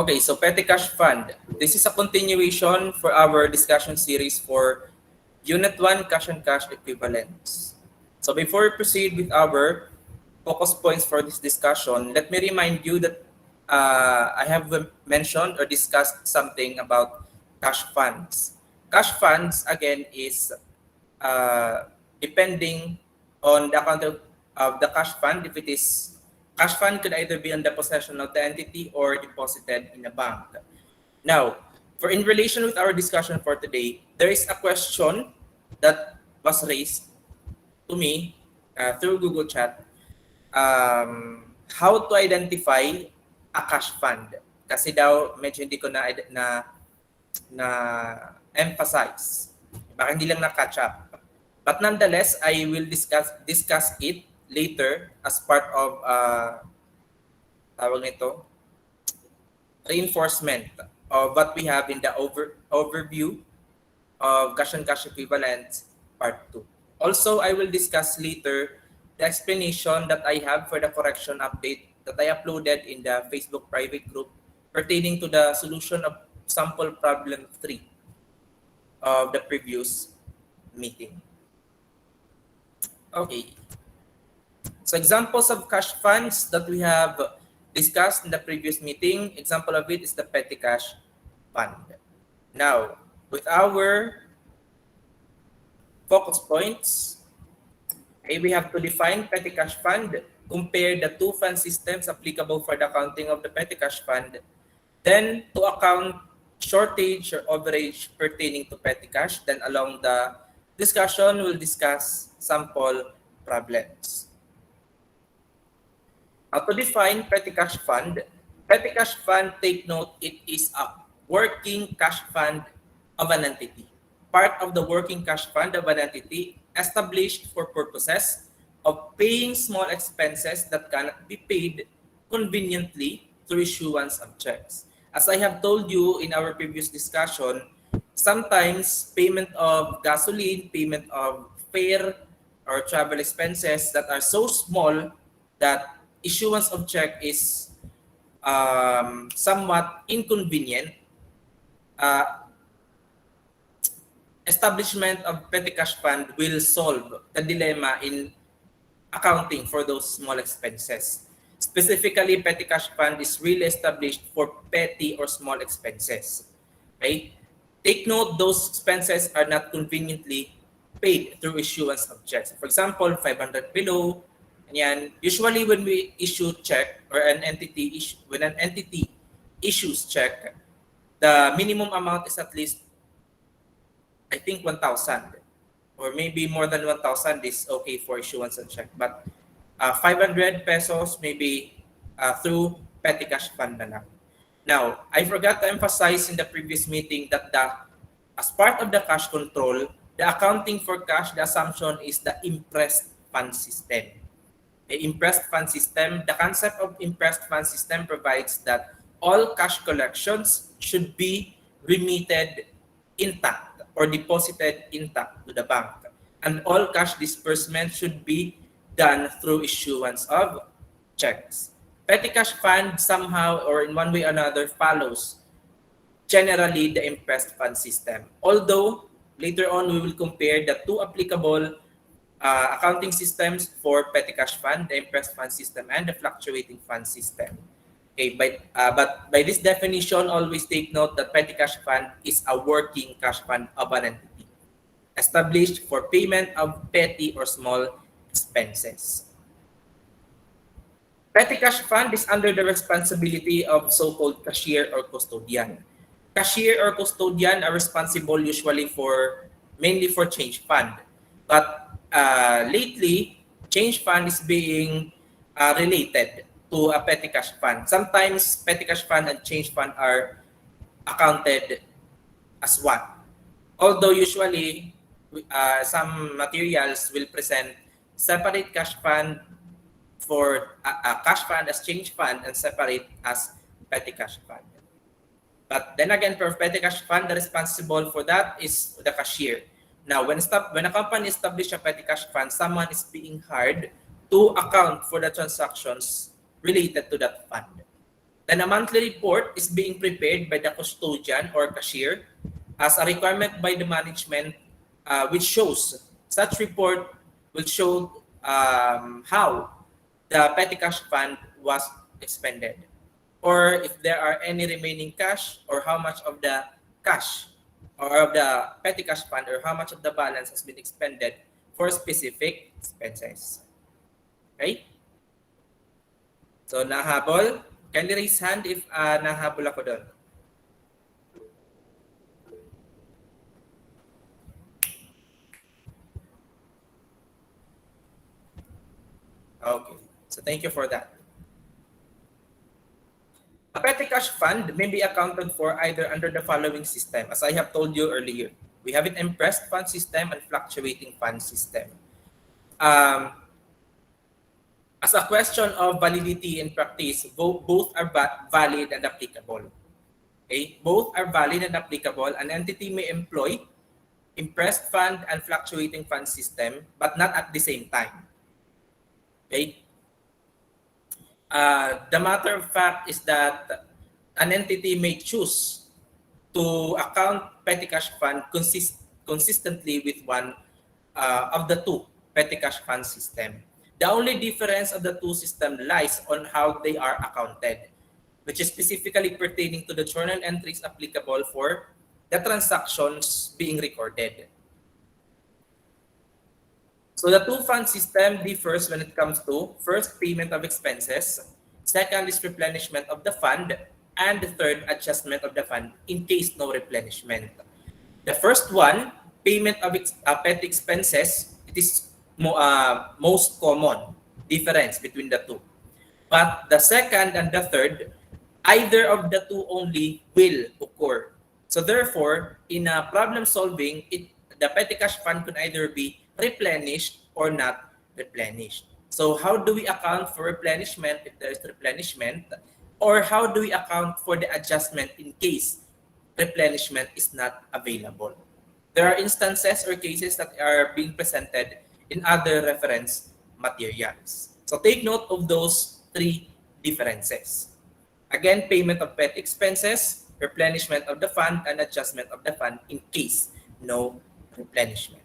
Okay, so petty cash fund. This is a continuation for our discussion series for Unit 1 Cash and Cash Equivalents. So before we proceed with our focus points for this discussion, let me remind you that I have mentioned or discussed something about cash funds. Cash funds, again, is depending on the account of the cash fund. If it is cash fund, could either be on the possession of the entity or deposited in a bank. Now, for in relation with our discussion for today, there is a question that was raised to me through Google Chat. How to identify a cash fund? Kasi daw medyo hindi ko na emphasize. Baka hindi lang na-catch up. But nonetheless, I will discuss it later as part of tawag nito, reinforcement of what we have in the overview of cash and cash equivalents part 2. Also, I will discuss later the explanation that I have for the correction update that I uploaded in the Facebook private group pertaining to the solution of sample problem 3 of the previous meeting. Okay. So examples of cash funds that we have discussed in the previous meeting, example of it is the petty cash fund. Now, with our focus points, okay, we have to define petty cash fund, compare the two fund systems applicable for the accounting of the petty cash fund, then to account shortage or overage pertaining to petty cash. Then along the discussion, we'll discuss sample problems. Now, to define petty cash fund, take note, it is a working cash fund of an entity. Part of the working cash fund of an entity established for purposes of paying small expenses that cannot be paid conveniently through issuance of checks. As I have told you in our previous discussion, sometimes payment of gasoline, payment of fare or travel expenses that are so small that issuance of check is somewhat inconvenient. Establishment of petty cash fund will solve the dilemma in accounting for those small expenses. Specifically, petty cash fund is really established for petty or small expenses. Okay? Take note, those expenses are not conveniently paid through issuance of checks. For example, 500 below. Yan. Usually, when we issue check or when an entity issues check, the minimum amount is at least, I think, 1,000, or maybe more than 1,000 is okay for issuance of check. But 500 pesos maybe through petty cash fund na lang. Now, I forgot to emphasize in the previous meeting that as part of the cash control, the accounting for cash, the assumption is the impressed fund system. The impressed fund system, the concept of impressed fund system provides that all cash collections should be remitted intact or deposited intact to the bank. And all cash disbursement should be done through issuance of checks. Petty cash fund somehow or in one way or another follows generally the impressed fund system. Although later on we will compare the two applicable accounting systems for petty cash fund, the impressed fund system and the fluctuating fund system. Okay, but by this definition, always take note that petty cash fund is a working cash fund of an entity, established for payment of petty or small expenses. Petty cash fund is under the responsibility of so-called cashier or custodian. Cashier or custodian are responsible usually mainly for change fund. But lately, change fund is being related to a petty cash fund. Sometimes petty cash fund and change fund are accounted as one. Although usually some materials will present separate cash fund for a cash fund as change fund and separate as petty cash fund. But then again, for petty cash fund, the responsible for that is the cashier. Now, when a company establishes a petty cash fund, someone is being hired to account for the transactions related to that fund. Then a monthly report is being prepared by the custodian or cashier as a requirement by the management, which shows such report will show how the petty cash fund was expended, or if there are any remaining cash, or how much of the cash or of the petty cash fund, or how much of the balance has been expended for specific expenses. Okay? So, nahabol? Kindly raise hand if nahabol ako doon. Okay. So, thank you for that. A petty cash fund may be accounted for either under the following system, as I have told you earlier. We have an impressed fund system and fluctuating fund system. As a question of validity in practice, both are valid and applicable. Okay? Both are valid and applicable. An entity may employ impressed fund and fluctuating fund system, but not at the same time. Okay? The matter of fact is that an entity may choose to account petty cash fund consistently with one of the two petty cash fund system. The only difference of the two systems lies on how they are accounted, which is specifically pertaining to the journal entries applicable for the transactions being recorded. So the two fund system differs when it comes to first, payment of expenses, second is replenishment of the fund, and the third, adjustment of the fund in case no replenishment. The first one, payment of petty expenses, it is most common difference between the two. But the second and the third, either of the two only will occur. So therefore, in problem solving, the petty cash fund could either be replenished or not replenished. So how do we account for replenishment if there is replenishment? Or how do we account for the adjustment in case replenishment is not available? There are instances or cases that are being presented in other reference materials. So take note of those three differences. Again, payment of petty expenses, replenishment of the fund, and adjustment of the fund in case no replenishment.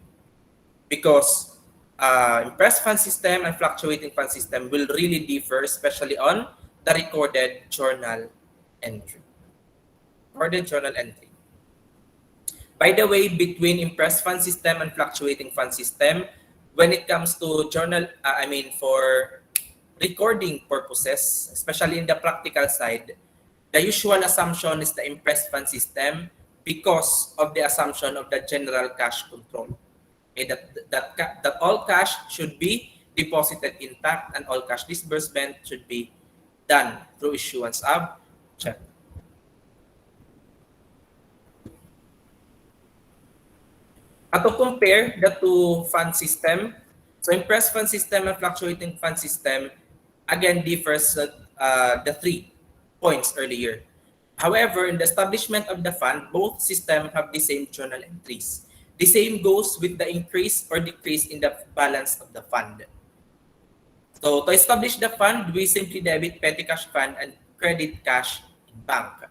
Because impressed fund system and fluctuating fund system will really differ, especially on the recorded journal entry. Recorded journal entry. By the way, between impressed fund system and fluctuating fund system, when it comes to journal, for recording purposes, especially in the practical side, the usual assumption is the impressed fund system because of the assumption of the general cash control. Okay, that all cash should be deposited intact and all cash disbursement should be done through issuance of check. To compare the two fund system, so impressed fund system and fluctuating fund system again differs the 3 points earlier. However, in the establishment of the fund, both systems have the same journal entries. The same goes with the increase or decrease in the balance of the fund. So to establish the fund, we simply debit petty cash fund and credit cash in bank.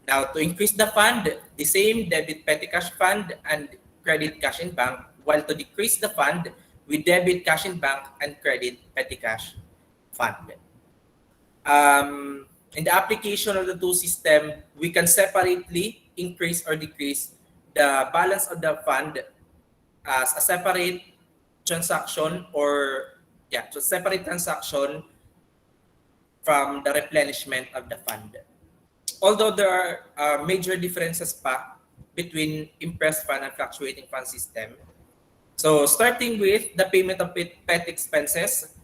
Now, to increase the fund, the same debit petty cash fund and credit cash in bank, while to decrease the fund, we debit cash in bank and credit petty cash fund. In the application of the two systems, we can separately increase or decrease the balance of the fund as a separate transaction separate transaction from the replenishment of the fund. Although there are major differences between impressed fund and fluctuating fund system. So starting with the payment of petty expenses,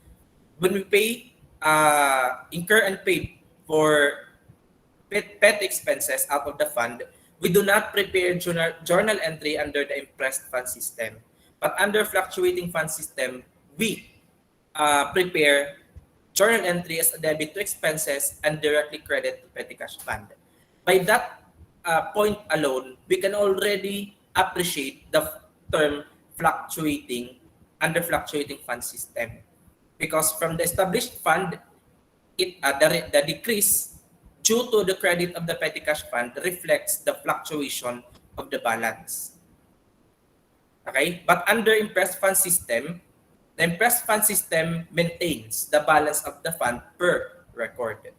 when we pay, incur and pay for petty expenses out of the fund, we do not prepare journal entry under the impressed fund system. But under fluctuating fund system, we prepare journal entry as a debit to expenses and directly credit to petty cash fund. By that point alone, we can already appreciate the term fluctuating under fluctuating fund system. Because from the established fund, the decrease due to the credit of the petty cash fund reflects the fluctuation of the balance. Okay? But under impressed fund system, the impressed fund system maintains the balance of the fund per record.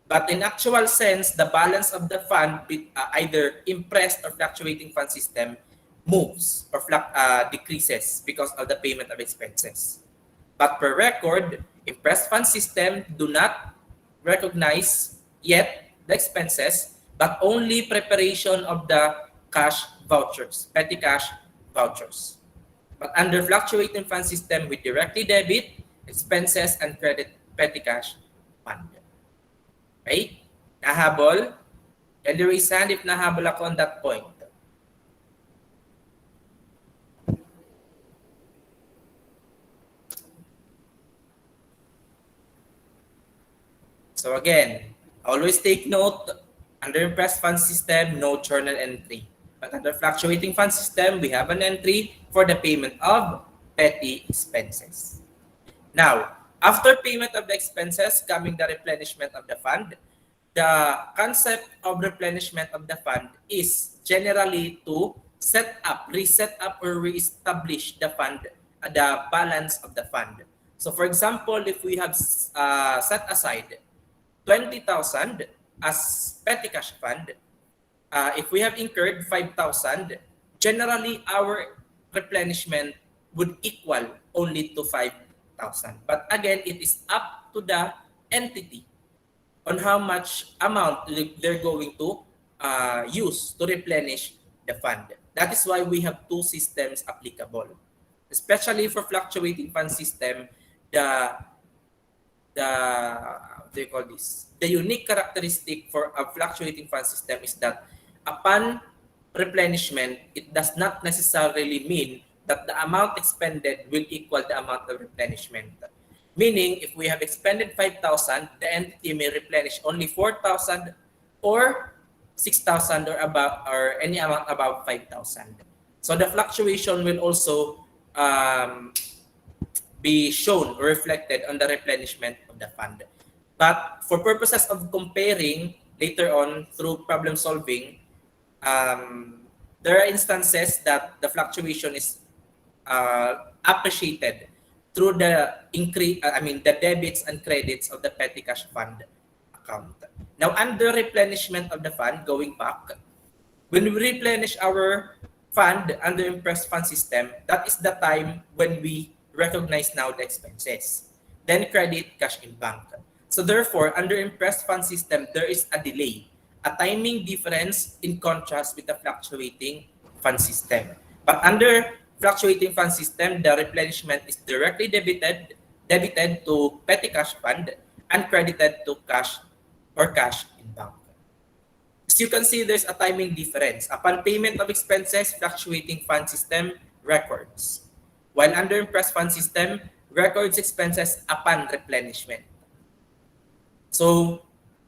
But in actual sense, the balance of the fund, either impressed or fluctuating fund system, moves or decreases because of the payment of expenses. But per record, impressed fund system do not recognize yet the expenses, but only preparation of the cash vouchers, petty cash vouchers. But under fluctuating fund system, we directly debit expenses and credit petty cash fund. Okay? Nahabol? Can you raise hand if nahabol ako on that point? So again, always take note, under impressed fund system, no journal entry. But under fluctuating fund system, we have an entry for the payment of petty expenses. Now, after payment of the expenses, coming the replenishment of the fund, the concept of replenishment of the fund is generally to set up, reset up, or reestablish the fund, the balance of the fund. So for example, if we have set aside 20,000 as petty cash fund, if we have incurred 5,000, generally our replenishment would equal only to 5,000. But again, it is up to the entity on how much amount they're going to use to replenish the fund. That is why we have two systems applicable. Especially for fluctuating fund system, the unique characteristic for a fluctuating fund system is that upon replenishment, it does not necessarily mean that the amount expended will equal the amount of replenishment. Meaning, if we have expended 5,000, the entity may replenish only 4,000 or 6,000 or above, or any amount above 5,000. So the fluctuation will also be shown or reflected on the replenishment of the fund. But for purposes of comparing later on through problem solving, there are instances that the fluctuation is appreciated through the the debits and credits of the petty cash fund account. Now, under replenishment of the fund, going back, when we replenish our fund under impressed fund system, that is the time when we recognize now the expenses. Then credit cash in bank. So therefore, under impressed fund system, there is a delay, a timing difference in contrast with the fluctuating fund system. But under fluctuating fund system, the replenishment is directly debited to petty cash fund and credited to cash or cash in bank. As you can see, there's a timing difference. Upon payment of expenses, fluctuating fund system records. While under impressed fund system, records expenses upon replenishment. So,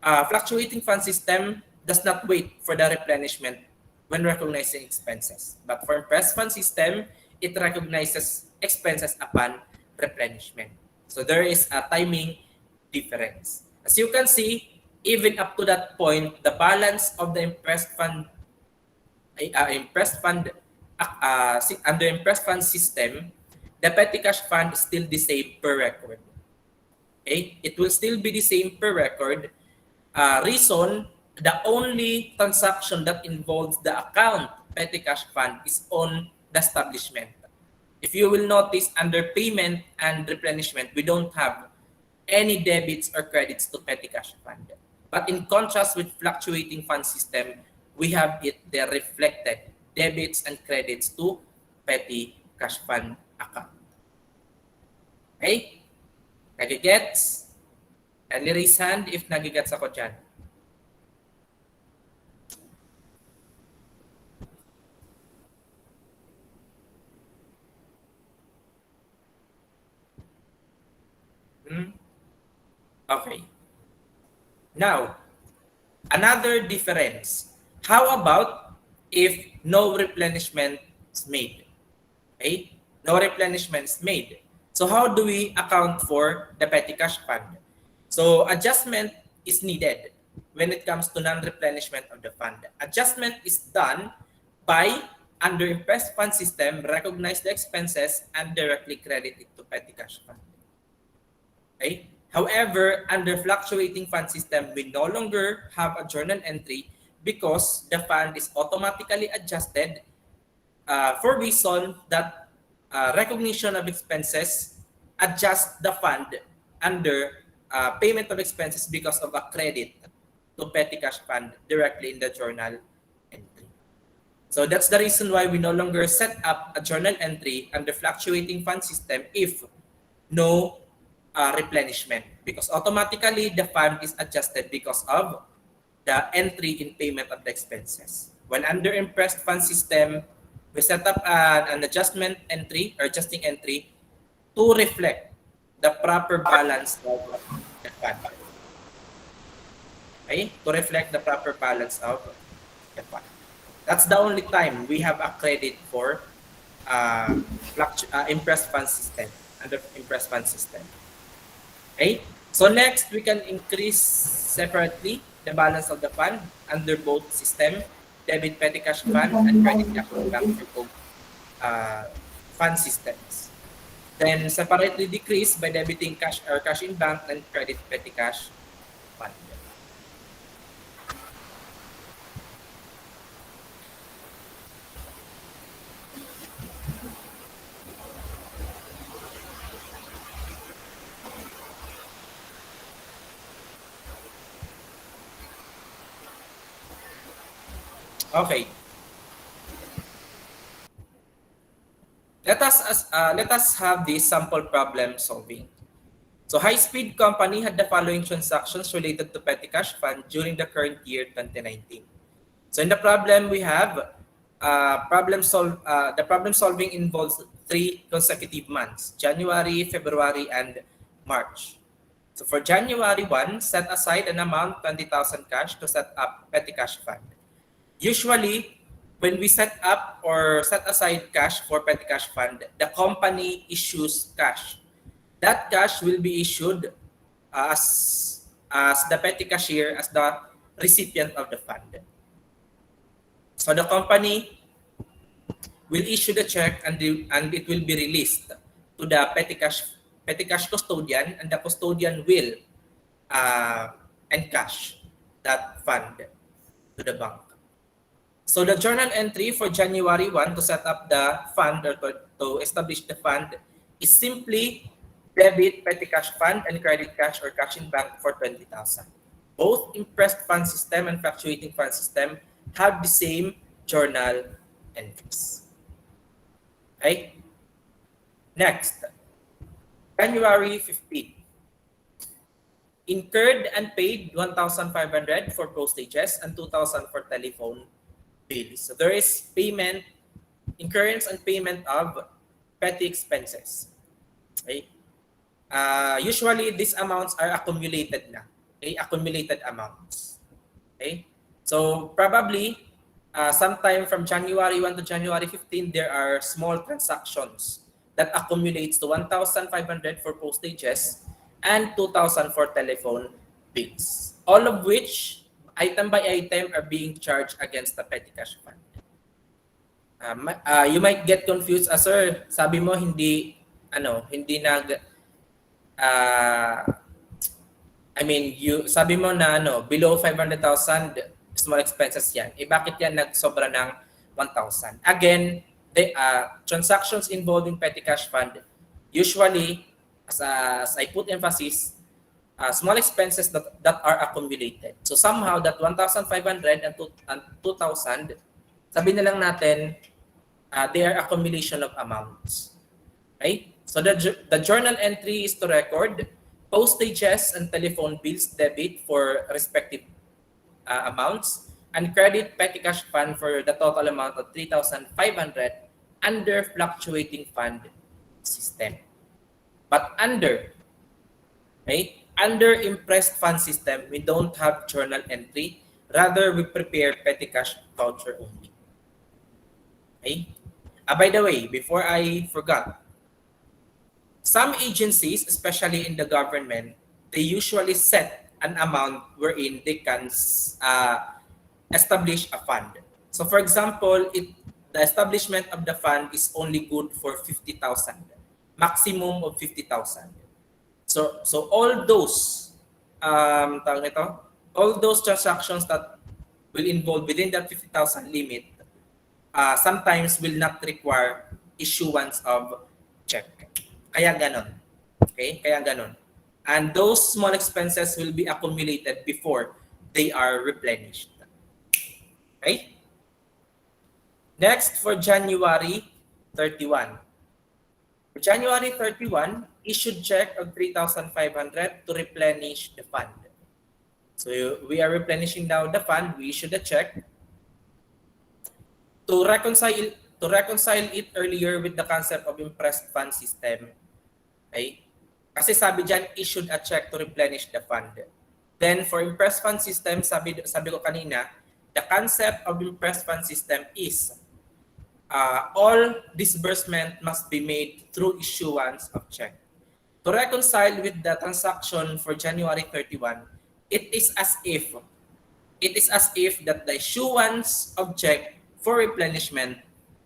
fluctuating fund system does not wait for the replenishment when recognizing expenses. But for impressed fund system, it recognizes expenses upon replenishment. So there is a timing difference. As you can see, even up to that point, the balance of the impressed fund under impressed fund system, the petty cash fund is still the same per record. Okay, it will still be the same per record. Reason, the only transaction that involves the account petty cash fund is on the establishment. If you will notice, under payment and replenishment, we don't have any debits or credits to petty cash fund. But in contrast with fluctuating fund system, we have it there reflected, debits and credits to petty cash fund account. Okay? Nagigets? And raise hand if nagigets ako dyan. Okay. Now, another difference. How about if no replenishment is made? Okay? No replenishment is made. So how do we account for the petty cash fund? So adjustment is needed. when it comes to non-replenishment of the fund. Adjustment is done by, under impressed fund system, recognize the expenses and directly credit it to petty cash fund. Okay? However, under fluctuating fund system, we no longer have a journal entry because the fund is automatically adjusted for reason that recognition of expenses adjust the fund under payment of expenses because of a credit to petty cash fund directly in the journal entry. So that's the reason why we no longer set up a journal entry under fluctuating fund system if no replenishment, because automatically the fund is adjusted because of the entry in payment of the expenses. When under impressed fund system, we set up an adjustment entry or adjusting entry to reflect the proper balance of the fund. Okay? To reflect the proper balance of the fund. That's the only time we have a credit for impressed fund system, under impressed fund system. Okay? So next, we can increase separately the balance of the fund under both system, debit petty cash fund and credit cash fund for both fund systems. Then separately decrease by debiting cash or cash in bank and credit petty cash fund. Okay. Let us have this sample problem solving. So High-Speed Company had the following transactions related to petty cash fund during the current year 2019. So in the problem we have the problem solving involves 3 consecutive months: January, February, and March. So for January 1, set aside an amount 20,000 cash to set up petty cash fund. Usually, when we set up or set aside cash for petty cash fund, the company issues cash. That cash will be issued as the petty cashier, as the recipient of the fund. So the company will issue the check and it will be released to the petty cash custodian, and the custodian will encash that fund to the bank. So the journal entry for January 1 to set up the fund or to establish the fund is simply debit petty cash fund and credit cash or cash in bank for 20,000. Both impressed fund system and fluctuating fund system have the same journal entries. Okay? Next, January 15. Incurred and paid 1,500 for postages and 2,000 for telephone bills. So there is payment, incurrence and payment of petty expenses. Okay? Usually these amounts are accumulated na. Okay? Accumulated amounts. Okay? So probably sometime from January 1 to January 15, there are small transactions that accumulates to 1,500 for postages and 2,000 for telephone bills. All of which, item by item, are being charged against the petty cash fund. You might get confused, sir, sabi mo hindi nag sabi mo na below 500,000 small expenses yan. Bakit yan nagsobra ng 1,000? Again, the transactions involving petty cash fund usually, as I put emphasis, small expenses that are accumulated. So somehow that 1,500 and 2,000, sabi na lang natin, they are accumulation of amounts. Okay? So the journal entry is to record postages and telephone bills debit for respective amounts, and credit petty cash fund for the total amount of 3,500 under fluctuating fund system. But under impressed fund system, we don't have journal entry. Rather, we prepare petty cash voucher only. Okay? By the way, before I forgot, some agencies, especially in the government, they usually set an amount wherein they can establish a fund. So for example, the establishment of the fund is only good for 50,000, maximum of 50,000. So all those tawag nito, all those transactions that will involve within that 50,000 limit sometimes will not require issuance of check. Kaya ganon. Okay? Kaya ganon. And those small expenses will be accumulated before they are replenished. Okay? Next, for January 31. For January 31, issued check of 3,500 to replenish the fund. So we are replenishing now the fund. We issued a check to reconcile it earlier with the concept of impressed fund system. Okay? Kasi sabi dyan, issued a check to replenish the fund. Then for impressed fund system, sabi ko kanina, the concept of impressed fund system is all disbursement must be made through issuance of check. To reconcile with the transaction for January 31, it is as if that the issuance of check for replenishment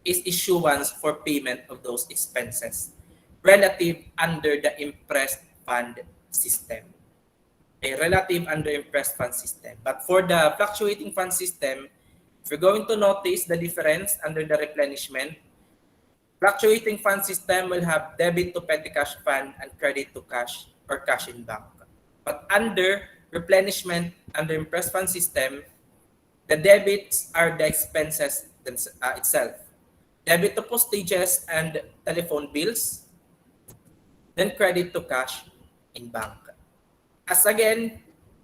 is issuance for payment of those expenses relative under the impressed fund system. A relative under impressed fund system. But for the fluctuating fund system, if you're going to notice the difference under the replenishment, fluctuating fund system will have debit to petty cash fund and credit to cash or cash in bank. But under replenishment, under impressed fund system, the debits are the expenses itself. Debit to postages and telephone bills, then credit to cash in bank. As again,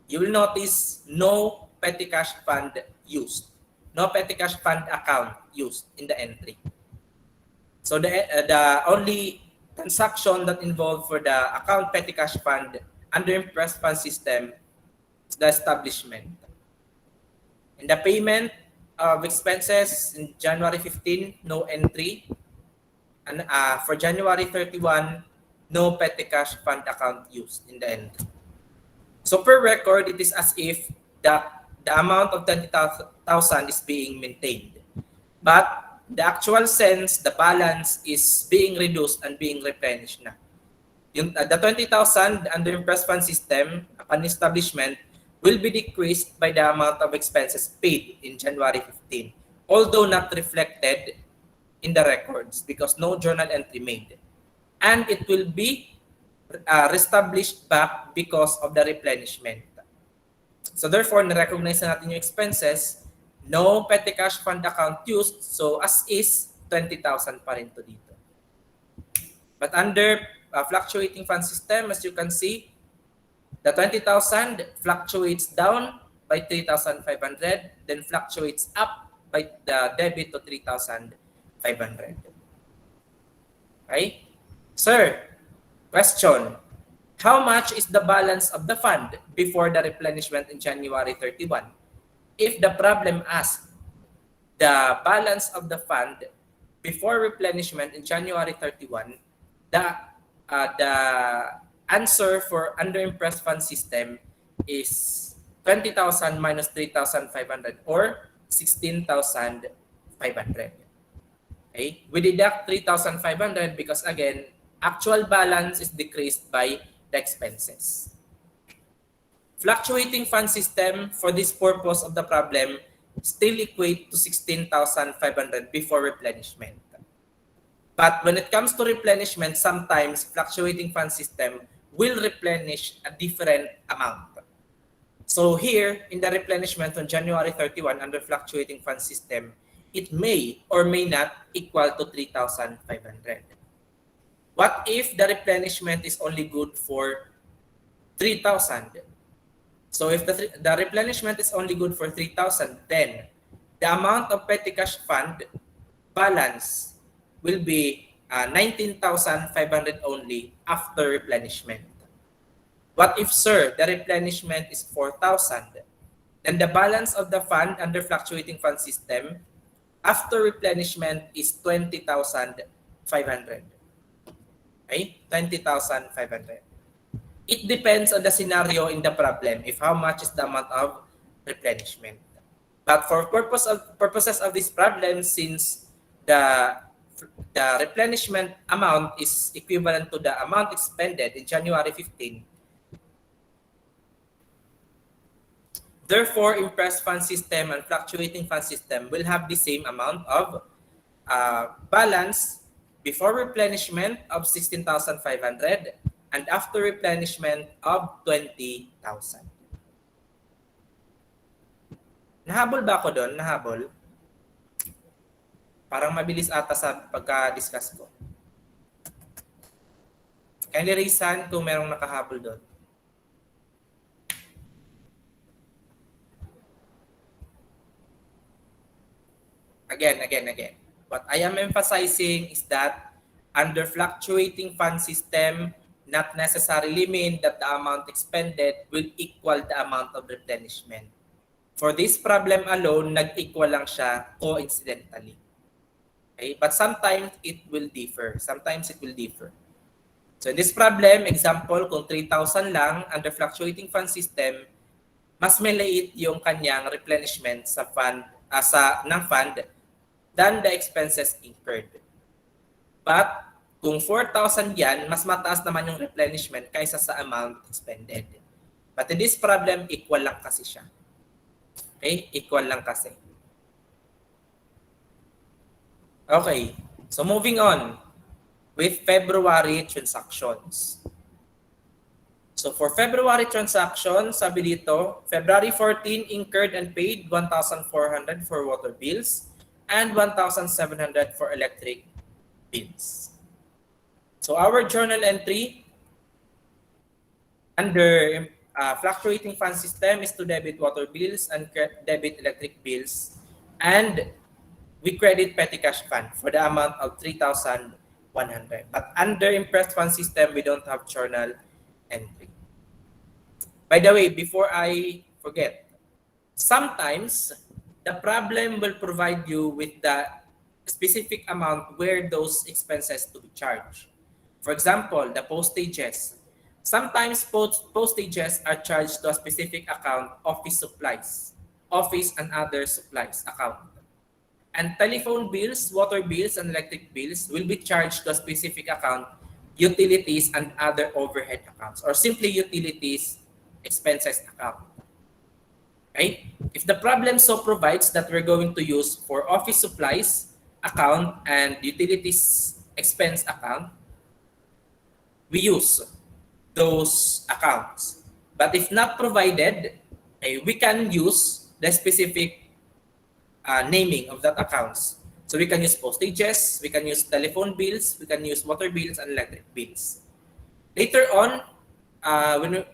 you will notice no petty cash fund used. No petty cash fund account used in the entry. So the only transaction that involved for the account petty cash fund under impressed fund system is the establishment. In the payment of expenses in January 15, no entry. And for January 31, no petty cash fund account used in the entry. So per record, it is as if the amount of 20,000 is being maintained. But the actual sense, the balance is being reduced and being replenished na. The 20,000 under impressed fund system upon establishment will be decreased by the amount of expenses paid in January 15, although not reflected in the records because no journal entry made. And it will be restablished back because of the replenishment. So therefore, na-recognize na natin yung expenses, no petty cash fund account used, so as is, 20,000 pa rin to dito. But under fluctuating fund system, as you can see, the 20,000 fluctuates down by 3,500, then fluctuates up by the debit to 3,500. Okay? Sir, question. How much is the balance of the fund before the replenishment in January 31? If the problem asks the balance of the fund before replenishment in January 31, the answer for under impressed fund system is 20,000 minus 3,500 or 16,500. Okay? We deduct 3,500 because again, actual balance is decreased by the expenses. Fluctuating fund system for this purpose of the problem still equate to 16,500 before replenishment. But when it comes to replenishment, sometimes fluctuating fund system will replenish a different amount. So here, in the replenishment on January 31 under fluctuating fund system, it may or may not equal to 3,500. What if the replenishment is only good for 3,000? So if the replenishment is only good for 3,000, then the amount of petty cash fund balance will be 19,500 only after replenishment. What if, sir, the replenishment is 4,000? Then the balance of the fund under fluctuating fund system after replenishment is 20,500. Okay? 20,500. It depends on the scenario in the problem if how much is the amount of replenishment. But for purposes of this problem, since the replenishment amount is equivalent to the amount expended in January 15, therefore, impressed fund system and fluctuating fund system will have the same amount of balance before replenishment of 16,500 and after replenishment of 20,000. Nahabol ba ako doon? Nahabol? Parang mabilis ata sa pagka-discuss ko. Kindly raise hand kung merong nakahabol doon. Again. What I am emphasizing is that under fluctuating fund system, not necessarily mean that the amount expended will equal the amount of replenishment. For this problem alone, nag-equal lang siya coincidentally. Okay? But sometimes it will differ. So in this problem, example, kung 3,000 lang under fluctuating fund system, mas maliit yung kanyang replenishment sa fund ng fund than the expenses incurred. But kung 4,000 yan, mas mataas naman yung replenishment kaysa sa amount expended. But in this problem, equal lang kasi siya. Okay? Equal lang kasi. Okay. So moving on with February transactions. So for February transactions, sabi dito, February 14 incurred and paid 1,400 for water bills and 1,700 for electric bills. So our journal entry under fluctuating fund system is to debit water bills and debit electric bills, and we credit petty cash fund for the amount of 3,100. But under impressed fund system, we don't have journal entry. By the way, before I forget, sometimes the problem will provide you with the specific amount where those expenses to be charged. For example, the postages. Sometimes postages are charged to a specific account, office supplies, office and other supplies account. And telephone bills, water bills, and electric bills will be charged to a specific account, utilities and other overhead accounts, or simply utilities expenses account. Right? If the problem so provides that we're going to use for office supplies account and utilities expense account, we use those accounts. But if not provided, we can use the specific naming of that accounts. So we can use postages, we can use telephone bills, we can use water bills and electric bills. Later on,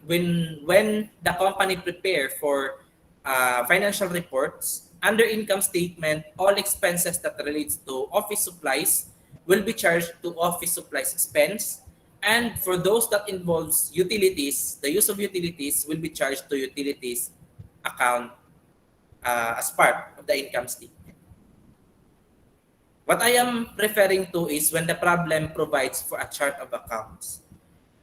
when the company prepare for financial reports, under income statement, all expenses that relates to office supplies will be charged to office supplies expense. And for those that involves utilities, the use of utilities will be charged to utilities account as part of the income statement. What I am referring to is when the problem provides for a chart of accounts.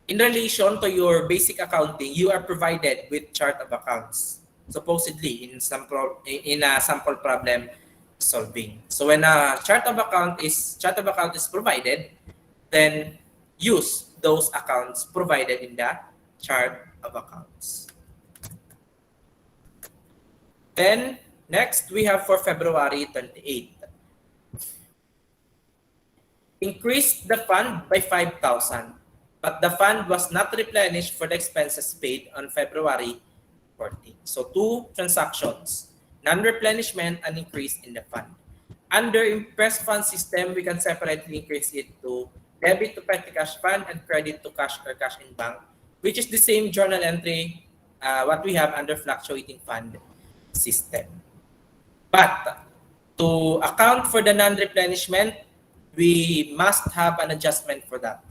In relation to your basic accounting, you are provided with chart of accounts, supposedly in a sample problem solving. So when a chart of account is provided, then use those accounts provided in the chart of accounts. Then next we have for February 28. Increased the fund by 5,000, but the fund was not replenished for the expenses paid on February 14. So two transactions, non-replenishment and increase in the fund. Under impressed fund system, we can separately increase it to debit to petty cash fund and credit to cash or cash in bank, which is the same journal entry what we have under fluctuating fund system. But to account for the non-replenishment, we must have an adjustment for that.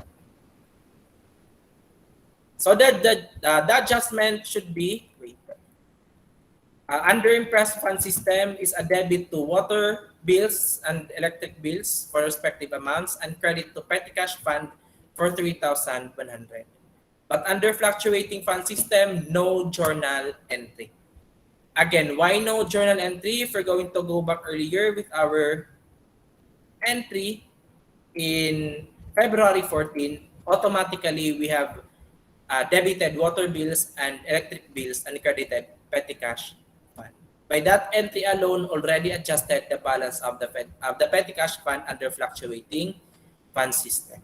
So the adjustment should be, under impressed fund system is a debit to water bills and electric bills for respective amounts and credit to petty cash fund for 3,100. But under fluctuating fund system, no journal entry. Again, why no journal entry? If we're going to go back earlier with our entry in February 14, automatically we have debited water bills and electric bills and credited petty cash fund. By that entry alone, already adjusted the balance of the petty cash fund under fluctuating fund system.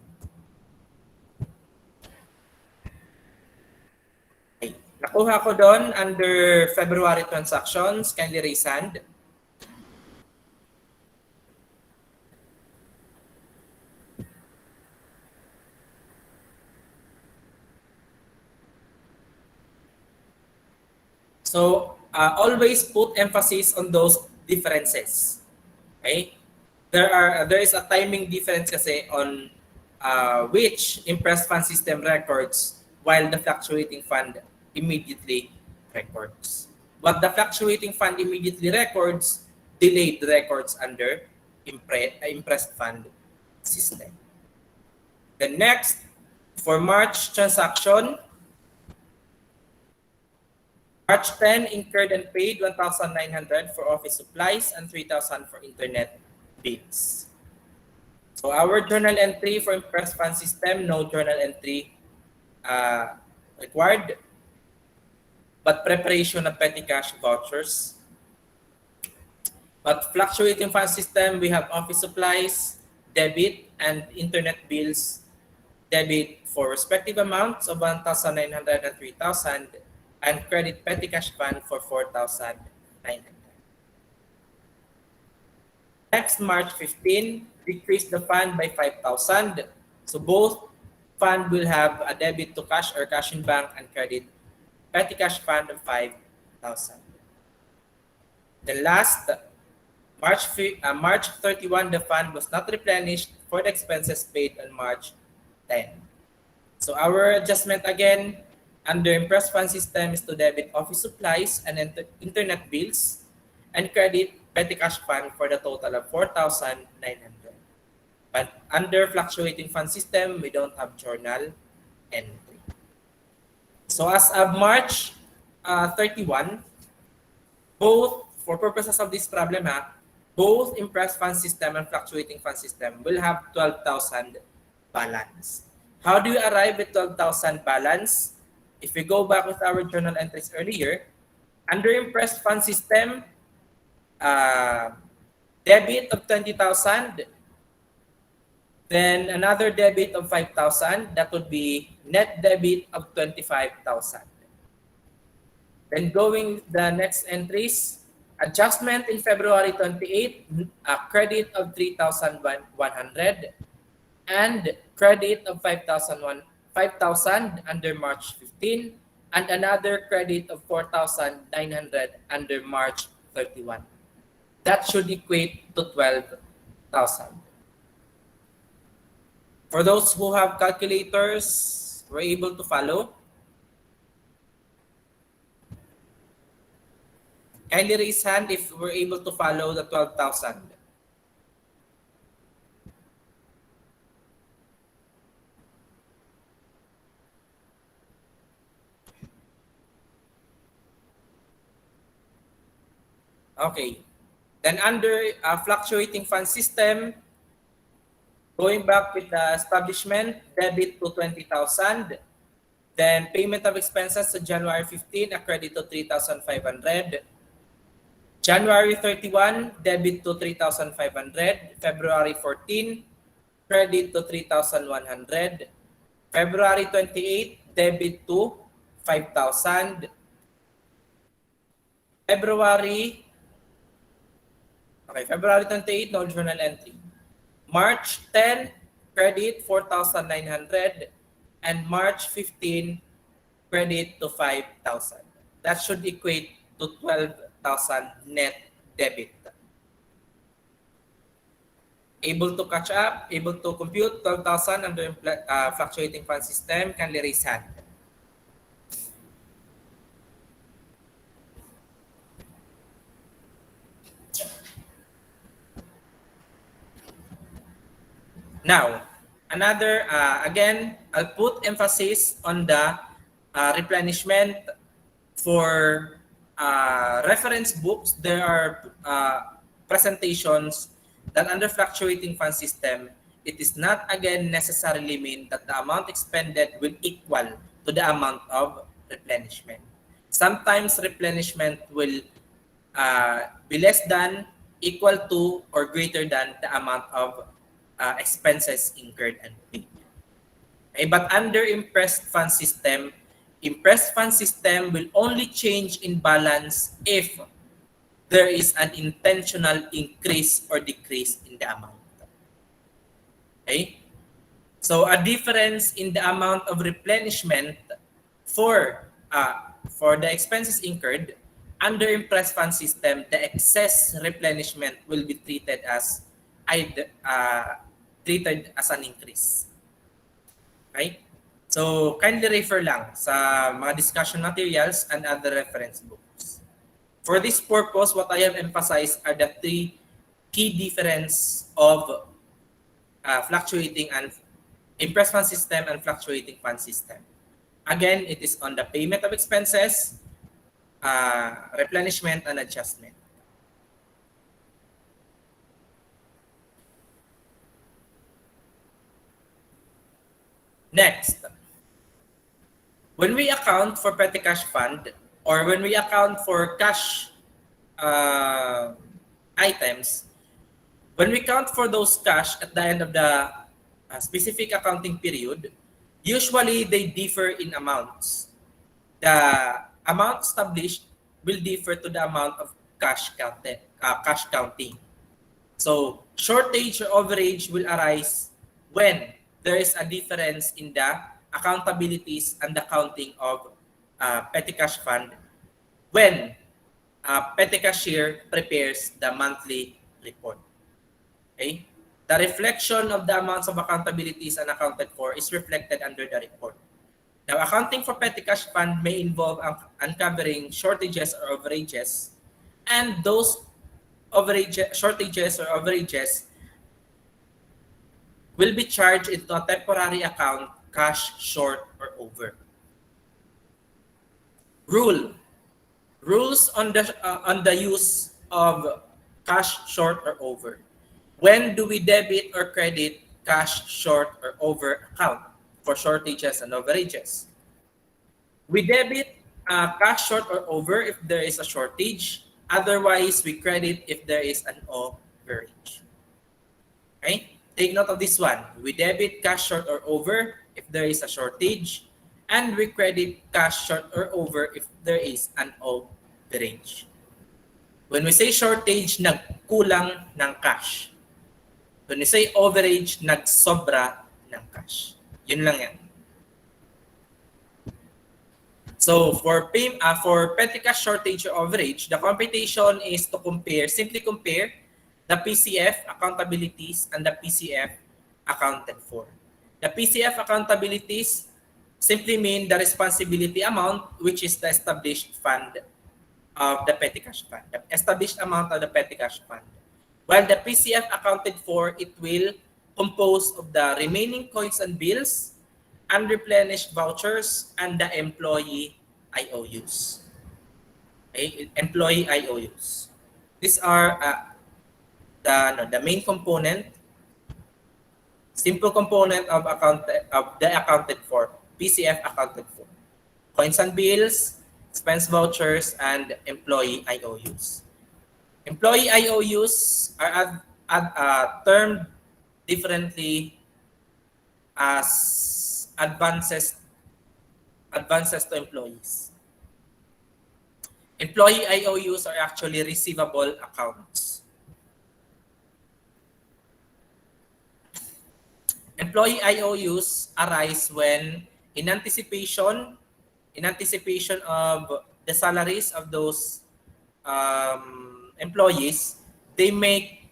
Okay. Nakuha ko doon under February transactions. Kindly raise hand. So, always put emphasis on those differences. Okay? There is a timing difference kasi on which impressed fund system records while the fluctuating fund immediately records. What the fluctuating fund immediately records, delayed records under impressed fund system. The next, for March transaction, March 10, incurred and paid 1,900 for office supplies and 3,000 for internet bills. So our journal entry for impressed fund system, no journal entry required, but preparation of petty cash vouchers. But fluctuating fund system, we have office supplies, debit, and internet bills, debit for respective amounts of 1,900 and 3,000, and credit petty cash fund for 4,900. Next, March 15, decrease the fund by 5,000. So both fund will have a debit to cash or cash in bank and credit petty cash fund of 5,000. The last, March 31, the fund was not replenished for the expenses paid on March 10. So our adjustment again, under impressed fund system is to debit office supplies and internet bills and credit petty cash fund for the total of 4,900. But under fluctuating fund system, we don't have journal entry. So as of March 31, both, for purposes of this problem, both impressed fund system and fluctuating fund system will have 12,000 balance. How do you arrive at 12,000 balance? If we go back with our journal entries earlier, under impressed fund system, debit of 20,000, then another debit of 5,000, that would be net debit of 25,000. Then going with the next entries, adjustment in February 28, a credit of 3,100 and credit of 5,000 under March 15 and another credit of 4,900 under March 31. That should equate to 12,000. For those who have calculators, were able to follow? Kindly raise hand if we're able to follow the 12,000. Okay. Then under fluctuating fund system, going back with the establishment, debit to 20,000. Then payment of expenses to January 15, a credit to 3,500. January 31, debit to 3,500. February 14, credit to 3,100. February 28, debit to 5,000. February 28, no journal entry. March 10, credit 4,900. And March 15, credit to 5,000. That should equate to 12,000 net debit. Able to catch up, able to compute 12,000 under fluctuating fund system, kindly raise hand. Now, another, again, I'll put emphasis on the replenishment. For reference books. There are presentations that under fluctuating fund system, it is not again necessarily mean that the amount expended will equal to the amount of replenishment. Sometimes replenishment will be less than, equal to, or greater than the amount of expenses incurred and paid. Okay, but under impressed fund system will only change in balance if there is an intentional increase or decrease in the amount. Okay? So a difference in the amount of replenishment for the expenses incurred under impressed fund system, the excess replenishment will be treated as an increase. Okay? So kindly refer lang sa mga discussion materials and other reference books. For this purpose, what I have emphasized are the three key difference of fluctuating and impressed fund system and fluctuating fund system. Again, it is on the payment of expenses, replenishment, and adjustment. Next, when we account for petty cash fund or when we account for cash items, when we count for those cash at the end of the specific accounting period, usually they differ in amounts. The amount established will differ to the amount of cash counting. So shortage or overage will arise when there is a difference in the accountabilities and the counting of petty cash fund when petty cashier prepares the monthly report. Okay? The reflection of the amounts of accountabilities and accounted for is reflected under the report. Now, accounting for petty cash fund may involve uncovering shortages or overages, and those shortages or overages will be charged into a temporary account, cash short or over. Rules on the use of cash short or over. When do we debit or credit cash short or over account for shortages and overages? We debit cash short or over if there is a shortage. Otherwise, we credit if there is an overage. Okay? Take note of this one. We debit cash short or over if there is a shortage, and we credit cash short or over if there is an overage. When we say shortage, nagkulang ng cash. When we say overage, nagsobra ng cash. Yun lang yan. So for petty cash shortage or overage, the computation is to simply compare the PCF accountabilities and the PCF accounted for. The PCF accountabilities simply mean the responsibility amount, which is the established fund of the petty cash fund, the established amount of the petty cash fund. While the PCF accounted for, it will compose of the remaining coins and bills, unreplenished vouchers, and the employee IOUs. Okay? Employee IOUs. These are the main component, simple component of the accounted for, PCF accounted for. Coins and bills, expense vouchers, and employee IOUs. Employee IOUs are termed differently as advances to employees. Employee IOUs are actually receivable accounts. Employee IOUs arise when in anticipation of the salaries of those employees, they make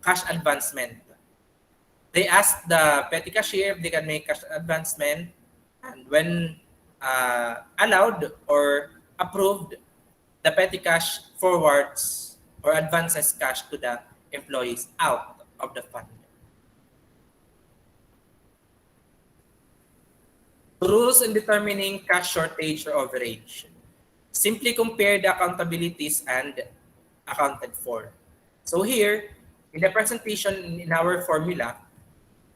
cash advancement. They ask the petty cashier if they can make cash advancement, and when allowed or approved, the petty cash forwards or advances cash to the employees out of the fund. Rules in determining cash shortage or overage. Simply compare the accountabilities and accounted for. So here, in the presentation in our formula,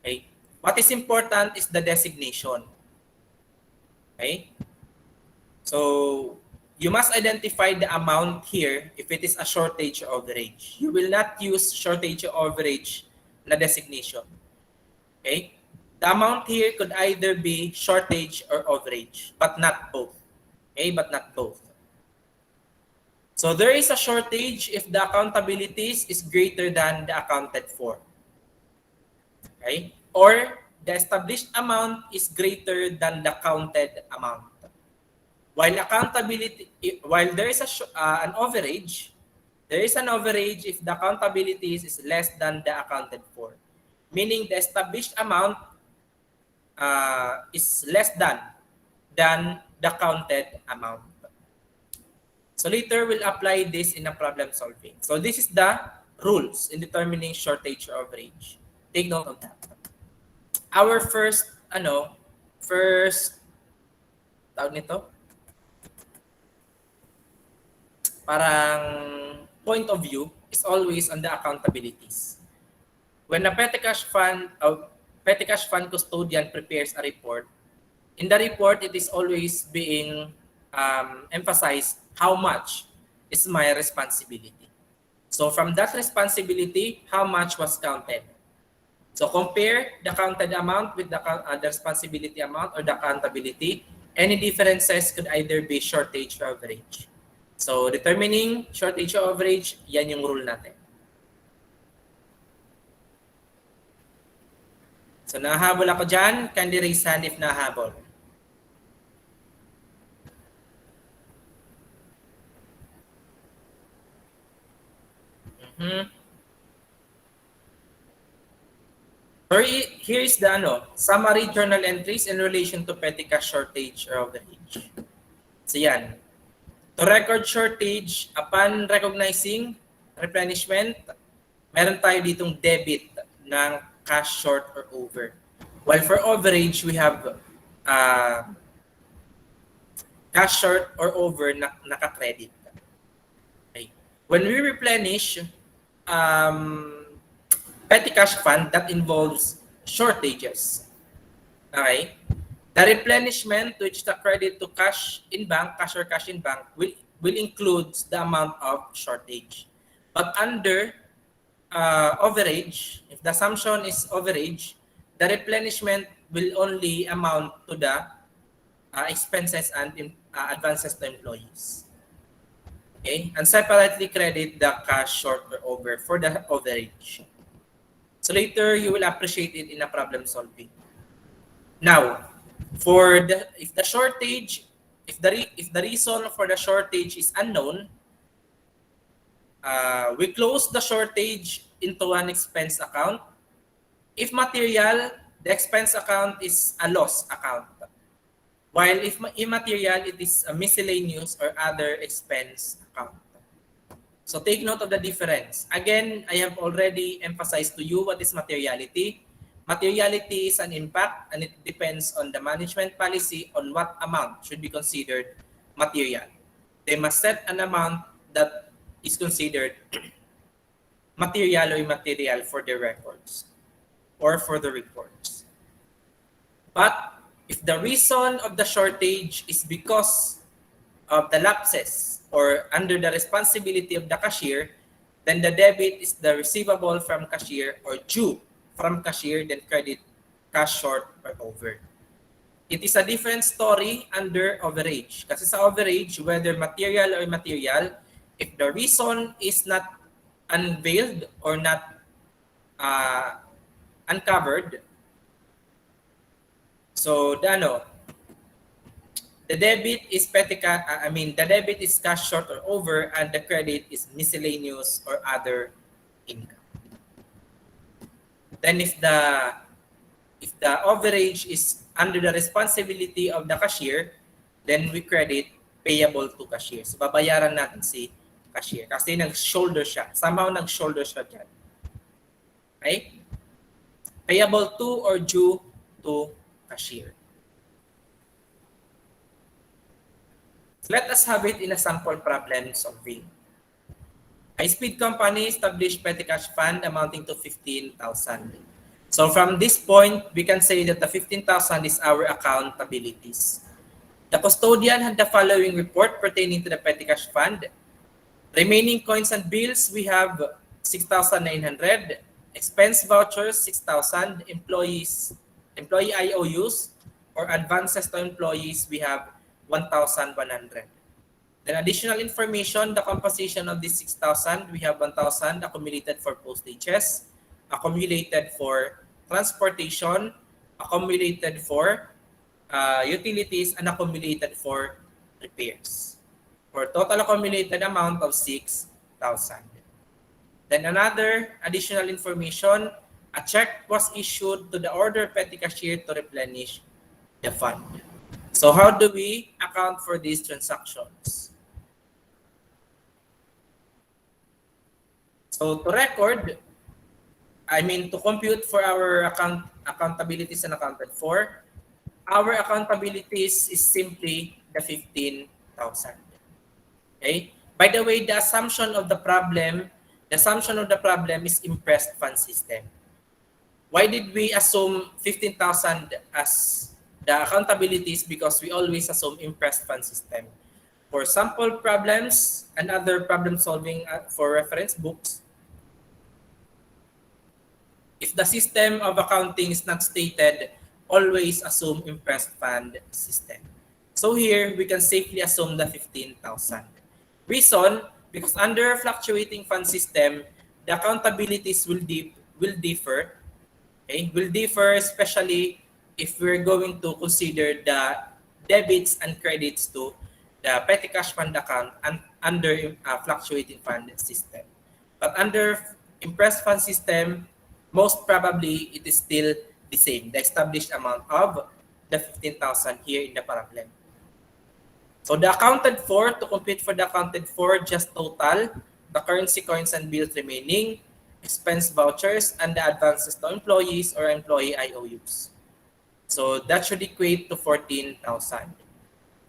okay, what is important is the designation. Okay? So you must identify the amount here if it is a shortage or overage. You will not use shortage or overage na designation. Okay? The amount here could either be shortage or overage, but not both. Okay? But not both. So there is a shortage if the accountabilities is greater than the accounted for. Okay? Or the established amount is greater than the counted amount. While there is an overage, there is an overage if the accountabilities is less than the accounted for. Meaning the established amount is less than the counted amount. So later we'll apply this in a problem solving. So this is the rules in determining shortage or overage. Take note of that. Our first tawag nito, parang point of view is always on the accountabilities. When a petty cash fund custodian prepares a report, in the report it is always being emphasized how much is my responsibility. So from that responsibility, how much was counted? So compare the counted amount with the responsibility amount or the accountability. Any differences could either be shortage or overage. So determining shortage or overage, yan yung rule natin. So nahabol ako dyan, kindly raise hand if nahabol. Here is the summary journal entries in relation to petty cash shortage or overage. So yan. To record shortage, upon recognizing replenishment, meron tayo ditong debit ng cash short or over. While for overage, we have cash short or over na naka-credit. Okay. When we replenish petty cash fund, that involves shortages. Okay? The replenishment, which is the credit to cash in bank, cash or cash in bank, will include the amount of shortage. But under overage, if the assumption is overage, the replenishment will only amount to the expenses and advances to employees. Okay? And separately credit the cash short or over for the overage. So later, you will appreciate it in a problem solving. Now, if the reason for the shortage is unknown, we close the shortage into an expense account. If material, the expense account is a loss account. While if immaterial, it is a miscellaneous or other expense account. So take note of the difference. Again, I have already emphasized to you what is materiality. Materiality is an impact and it depends on the management policy on what amount should be considered material. They must set an amount that is considered material or immaterial for the records or for the reports. But if the reason of the shortage is because of the lapses or under the responsibility of the cashier, then the debit is the receivable from cashier or due from cashier, then credit cash short or over. It is a different story under overage. Kasi sa overage, whether material or immaterial, if the reason is not unveiled or not uncovered, so the debit is the debit is cash short or over, and the credit is miscellaneous or other income. Then if the overage is under the responsibility of the cashier, then we credit payable to cashier. So babayaran natin si cashier kasi nag-shoulder siya. Somehow nag-shoulder siya dyan. Okay? Payable to or due to cashier. Let us have it in a sample problem solving. A speed company established petty cash fund amounting to 15,000. So from this point, we can say that the 15,000 is our accountabilities. The custodian had the following report pertaining to the petty cash fund. Remaining coins and bills, we have 6,900. Expense vouchers, 6,000. Employee IOUs or advances to employees, we have 1,100. Then additional information, the composition of this 6,000, we have 1,000 accumulated for postages, accumulated for transportation, accumulated for utilities, and accumulated for repairs. For total accumulated amount of 6,000. Then another additional information, a check was issued to the order petty cashier to replenish the fund. So how do we account for these transactions? So to record, to compute for our accountabilities and accounted for, our accountabilities is simply the 15,000. Okay? By the way, the assumption of the problem is impressed fund system. Why did we assume 15,000 as the accountabilities? Because we always assume impressed fund system. For sample problems and other problem solving for reference books, if the system of accounting is not stated, always assume impressed fund system. So here, we can safely assume the 15,000. Reason, because under fluctuating fund system, the accountabilities will differ. Okay? Will differ especially if we're going to consider the debits and credits to the petty cash fund account and under fluctuating fund system. But under impressed fund system, most probably it is still the same, the established amount of the 15,000 here in the problem. So the accounted for, to compute for the accounted for, just total the currency coins and bills remaining, expense vouchers, and the advances to employees or employee IOUs. So that should equate to 14,000.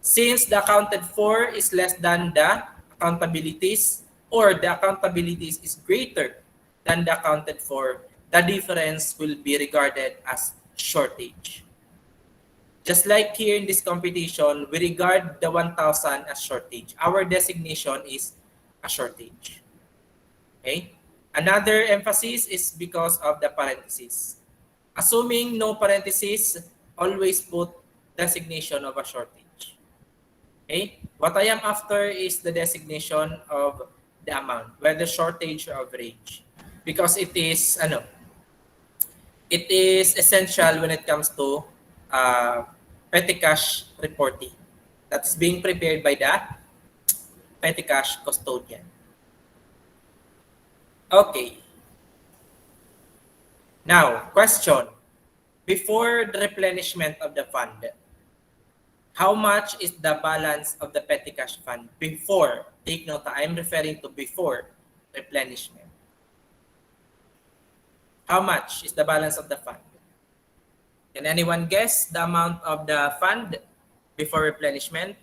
Since the accounted for is less than the accountabilities, or the accountabilities is greater than the accounted for, the difference will be regarded as shortage. Just like here in this computation, we regard the 1,000 as shortage. Our designation is a shortage. Okay? Another emphasis is because of the parentheses. Assuming no parentheses, always put designation of a shortage. Okay? What I am after is the designation of the amount, whether shortage or average. Because it is essential when it comes to petty cash reporting. That's being prepared by the petty cash custodian. Okay. Now, question. Before the replenishment of the fund, how much is the balance of the petty cash fund before? Take note, I'm referring to before replenishment. How much is the balance of the fund? Can anyone guess the amount of the fund before replenishment?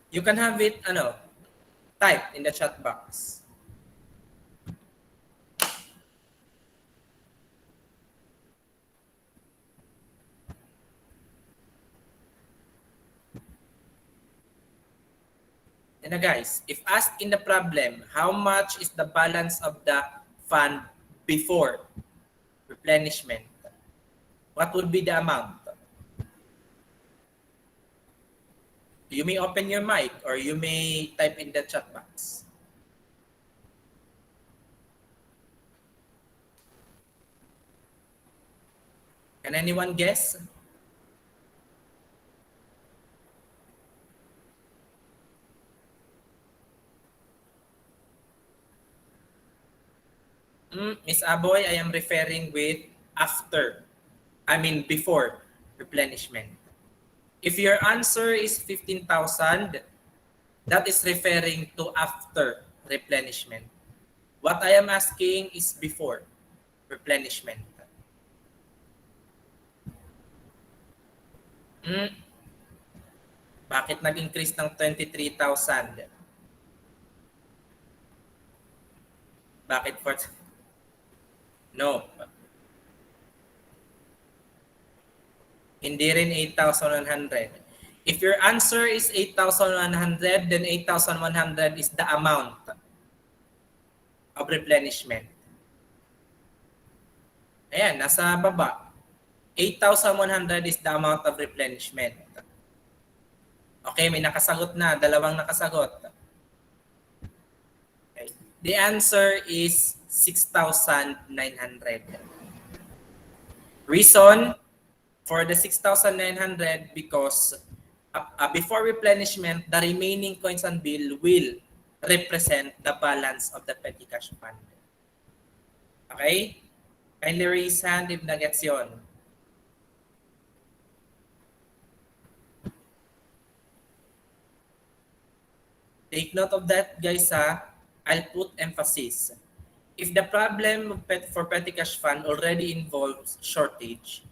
You can have it, type in the chat box. And guys, if asked in the problem, how much is the balance of the fund before replenishment? What would be the amount? You may open your mic or you may type in the chat box. Can anyone guess? Miss Aboy, I am referring with before replenishment. If your answer is 15,000, that is referring to after replenishment. What I am asking is before replenishment. Bakit nag-increase ng 23,000? Bakit for... No. Hindi rin 8,100. If your answer is 8,100, then 8,100 is the amount of replenishment. Ayan, nasa baba. 8,100 is the amount of replenishment. Okay, may nakasagot na. Dalawang nakasagot. Okay. The answer is 6,900. Reason for the 6,900 because before replenishment, the remaining coins and bill will represent the balance of the petty cash fund. Okay? Kindly raise hand if na-gets yun. Take note of that, guys, ha? I'll put emphasis. If the problem for petty cash fund already involves shortage,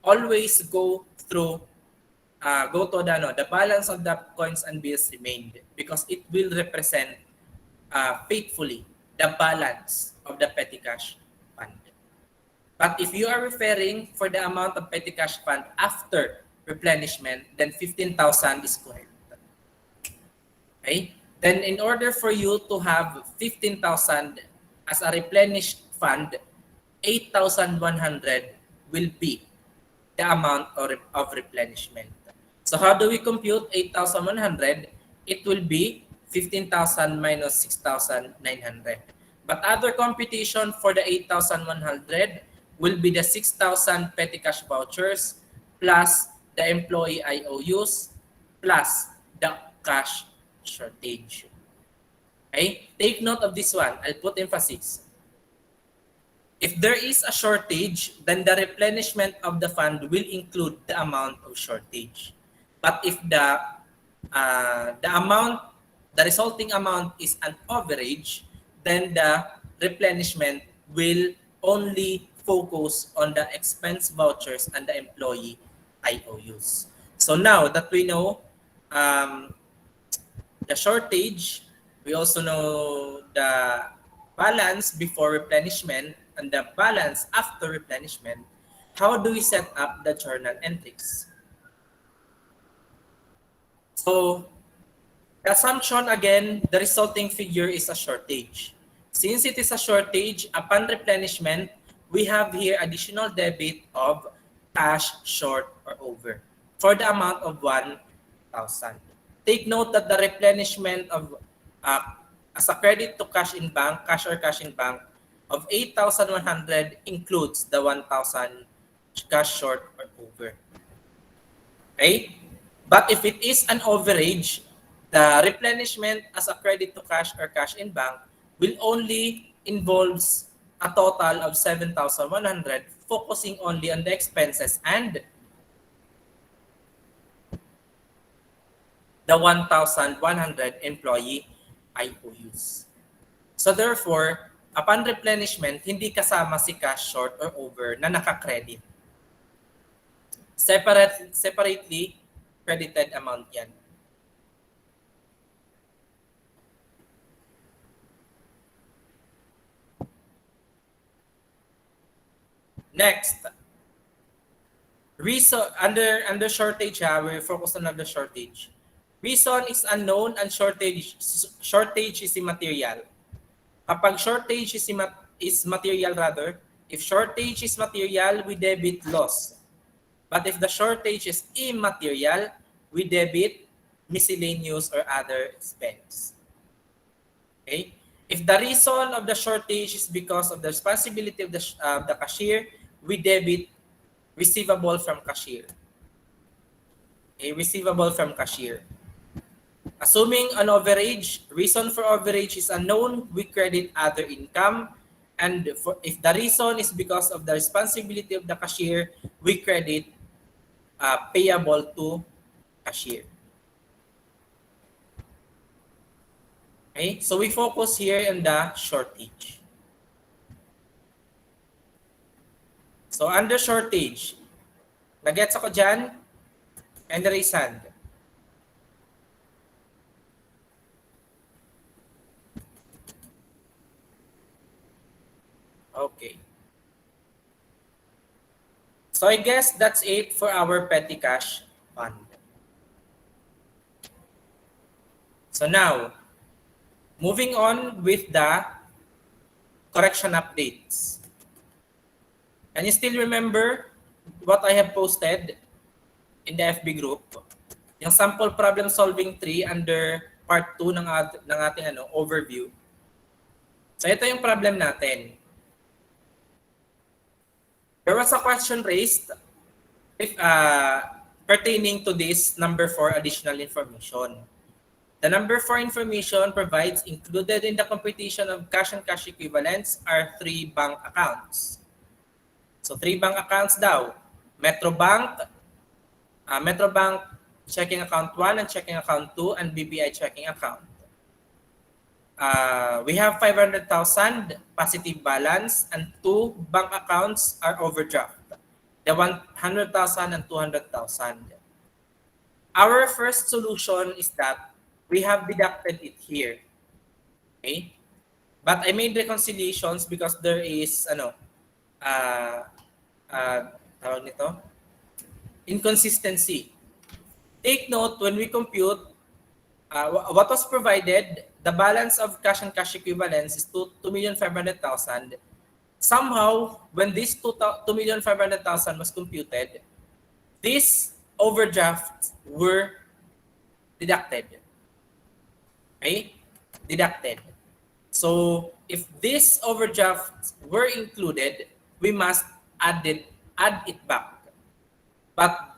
always go to the balance of the coins and bills remained because it will represent faithfully the balance of the petty cash fund. But if you are referring for the amount of petty cash fund after replenishment, then 15,000 is correct. Okay? Then in order for you to have 15,000 as a replenished fund, 8,100 will be the amount of replenishment. So how do we compute 8,100? It will be 15,000 minus 6,900. But other computation for the 8,100 will be the 6,000 petty cash vouchers plus the employee IOUs plus the cash shortage. Okay? Take note of this one. I'll put emphasis. If there is a shortage, then the replenishment of the fund will include the amount of shortage. But if the resulting amount is an overage, then the replenishment will only focus on the expense vouchers and the employee IOUs. So now that we know the shortage, we also know the balance before replenishment and the balance after replenishment. How do we set up the journal entries? So, the assumption again, the resulting figure is a shortage. Since it is a shortage, upon replenishment, we have here additional debit of cash short or over for the amount of 1,000. Take note that the replenishment of as a credit to cash in bank, cash or cash in bank of 8,100 includes the 1,000 cash short or over. Okay? But if it is an overage, the replenishment as a credit to cash or cash in bank will only involves a total of 7,100, focusing only on the expenses and the 1,100 employee IOUs. So therefore, upon replenishment, hindi kasama si cash short or over na naka-credit. Separately credited amount yan. Next, reason under shortage, we focus on the shortage. Reason is unknown and shortage is immaterial. Kapag shortage is material rather, if shortage is material, we debit loss. But if the shortage is immaterial, we debit miscellaneous or other expense. Okay? If the reason of the shortage is because of the responsibility of the cashier, we debit receivable from cashier. Okay? Receivable from cashier. Assuming an overage, reason for overage is unknown, we credit other income. And if the reason is because of the responsibility of the cashier, we credit payable to cashier. Okay, so we focus here on the shortage. So under shortage, nagets ako dyan? And raise hand. Okay. So I guess that's it for our petty cash fund. So now, moving on with the correction updates. Can you still remember what I have posted in the FB group? Yung sample problem solving tree under part 2 ng ating overview. So ito yung problem natin. There was a question raised if, pertaining to this number 4 additional information. The number 4 information provides included in the computation of cash and cash equivalents are 3 bank accounts. So 3 bank accounts daw. Metrobank checking account 1 and checking account 2 and BPI checking account. We have 500,000 positive balance and 2 bank accounts are overdraft. The 100,000 and 200,000. Our first solution is that we have deducted it here. Okay? But I made reconciliations because there is tawag nito, inconsistency. Take note, when we compute what was provided, the balance of cash and cash equivalents is 2,500,000. Somehow, when this 2,500,000 was computed, these overdrafts were deducted. Okay? Deducted. So, if these overdrafts were included, we must add it back. But